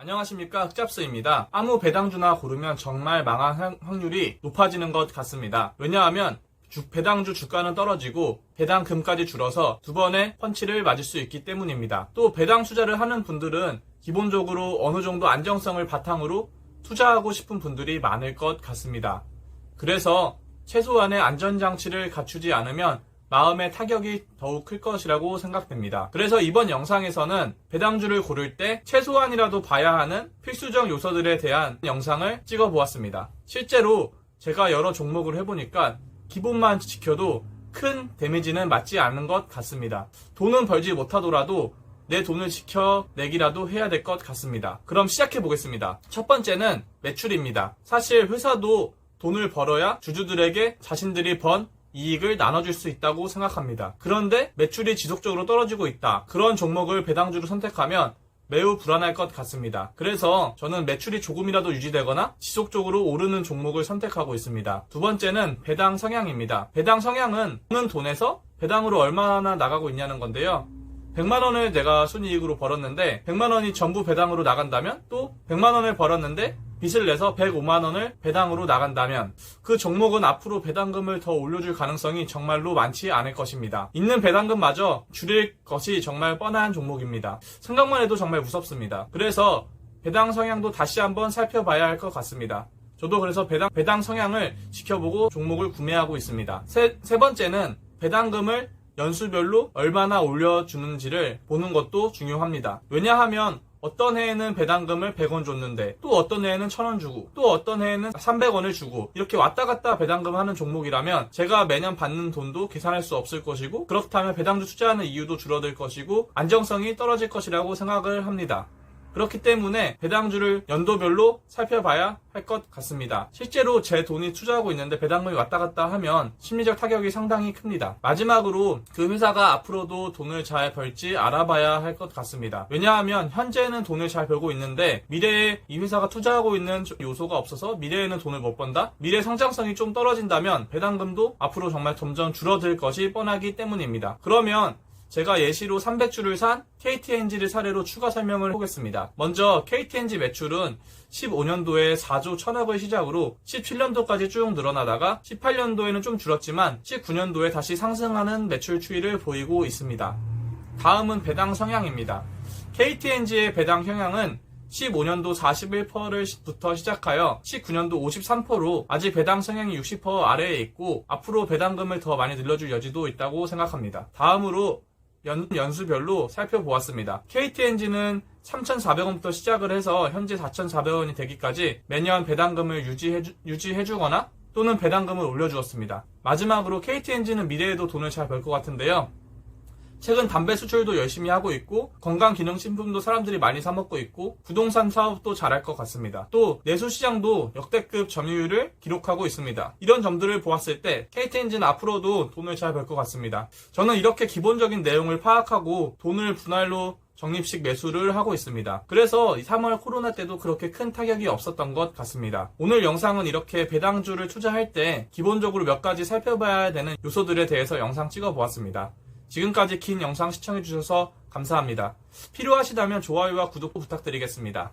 안녕하십니까, 흑잡스입니다. 아무 배당주나 고르면 정말 망할 확률이 높아지는 것 같습니다. 왜냐하면 배당주 주가는 떨어지고 배당금까지 줄어서 두 번의 펀치를 맞을 수 있기 때문입니다. 또 배당 투자를 하는 분들은 기본적으로 어느 정도 안정성을 바탕으로 투자하고 싶은 분들이 많을 것 같습니다. 그래서 최소한의 안전장치를 갖추지 않으면 마음의 타격이 더욱 클 것이라고 생각됩니다. 그래서 이번 영상에서는 배당주를 고를 때 최소한이라도 봐야 하는 필수적 요소들에 대한 영상을 찍어보았습니다. 실제로 제가 여러 종목을 해보니까 기본만 지켜도 큰 데미지는 맞지 않는 것 같습니다. 돈은 벌지 못하더라도 내 돈을 지켜내기라도 해야 될 것 같습니다. 그럼 시작해 보겠습니다. 첫 번째는 매출입니다. 사실 회사도 돈을 벌어야 주주들에게 자신들이 번 이익을 나눠줄 수 있다고 생각합니다. 그런데 매출이 지속적으로 떨어지고 있다. 그런 종목을 배당주로 선택하면 매우 불안할 것 같습니다. 그래서 저는 매출이 조금이라도 유지되거나 지속적으로 오르는 종목을 선택하고 있습니다. 두 번째는 배당 성향입니다. 배당 성향은 버는 돈에서 배당으로 얼마나 나가고 있냐는 건데요. 100만원을 내가 순이익으로 벌었는데 100만원이 전부 배당으로 나간다면, 또 100만원을 벌었는데 빚을 내서 105만원을 배당으로 나간다면 그 종목은 앞으로 배당금을 더 올려줄 가능성이 정말로 많지 않을 것입니다. 있는 배당금마저 줄일 것이 정말 뻔한 종목입니다. 생각만 해도 정말 무섭습니다. 그래서 배당 성향도 다시 한번 살펴봐야 할 것 같습니다. 저도 그래서 배당 성향을 지켜보고 종목을 구매하고 있습니다. 세 번째는 배당금을 연수별로 얼마나 올려주는지를 보는 것도 중요합니다. 왜냐하면 어떤 해에는 배당금을 100원 줬는데 또 어떤 해에는 1000원 주고 또 어떤 해에는 300원을 주고 이렇게 왔다 갔다 배당금 하는 종목이라면 제가 매년 받는 돈도 계산할 수 없을 것이고, 그렇다면 배당주 투자하는 이유도 줄어들 것이고 안정성이 떨어질 것이라고 생각을 합니다. 그렇기 때문에 배당주를 연도별로 살펴봐야 할 것 같습니다. 실제로 제 돈이 투자하고 있는데 배당금이 왔다 갔다 하면 심리적 타격이 상당히 큽니다. 마지막으로 그 회사가 앞으로도 돈을 잘 벌지 알아봐야 할 것 같습니다. 왜냐하면 현재는 돈을 잘 벌고 있는데 미래에 이 회사가 투자하고 있는 요소가 없어서 미래에는 돈을 못 번다? 미래 성장성이 좀 떨어진다면 배당금도 앞으로 정말 점점 줄어들 것이 뻔하기 때문입니다. 그러면 제가 예시로 300주를 산 KTNG를 사례로 추가 설명을 해보겠습니다. 먼저 KTNG 매출은 15년도에 4조 1000억을 시작으로 17년도까지 쭉 늘어나다가 18년도에는 좀 줄었지만 19년도에 다시 상승하는 매출 추이를 보이고 있습니다. 다음은 배당 성향입니다. KTNG의 배당 성향은 15년도 41%부터 시작하여 19년도 53%로 아직 배당 성향이 60% 아래에 있고 앞으로 배당금을 더 많이 늘려줄 여지도 있다고 생각합니다. 다음으로 연수별로 살펴보았습니다. KTNG는 3,400원부터 시작을 해서 현재 4,400원이 되기까지 매년 배당금을 유지해주거나 또는 배당금을 올려주었습니다. 마지막으로 KTNG는 미래에도 돈을 잘 벌 것 같은데요. 최근 담배 수출도 열심히 하고 있고 건강기능식품도 사람들이 많이 사 먹고 있고 부동산 사업도 잘할 것 같습니다. 또 내수시장도 역대급 점유율을 기록하고 있습니다. 이런 점들을 보았을 때 KTNG는 앞으로도 돈을 잘 벌 것 같습니다. 저는 이렇게 기본적인 내용을 파악하고 돈을 분할로 적립식 매수를 하고 있습니다. 그래서 3월 코로나 때도 그렇게 큰 타격이 없었던 것 같습니다. 오늘 영상은 이렇게 배당주를 투자할 때 기본적으로 몇 가지 살펴봐야 되는 요소들에 대해서 영상 찍어보았습니다. 지금까지 긴 영상 시청해주셔서 감사합니다. 필요하시다면 좋아요와 구독 부탁드리겠습니다.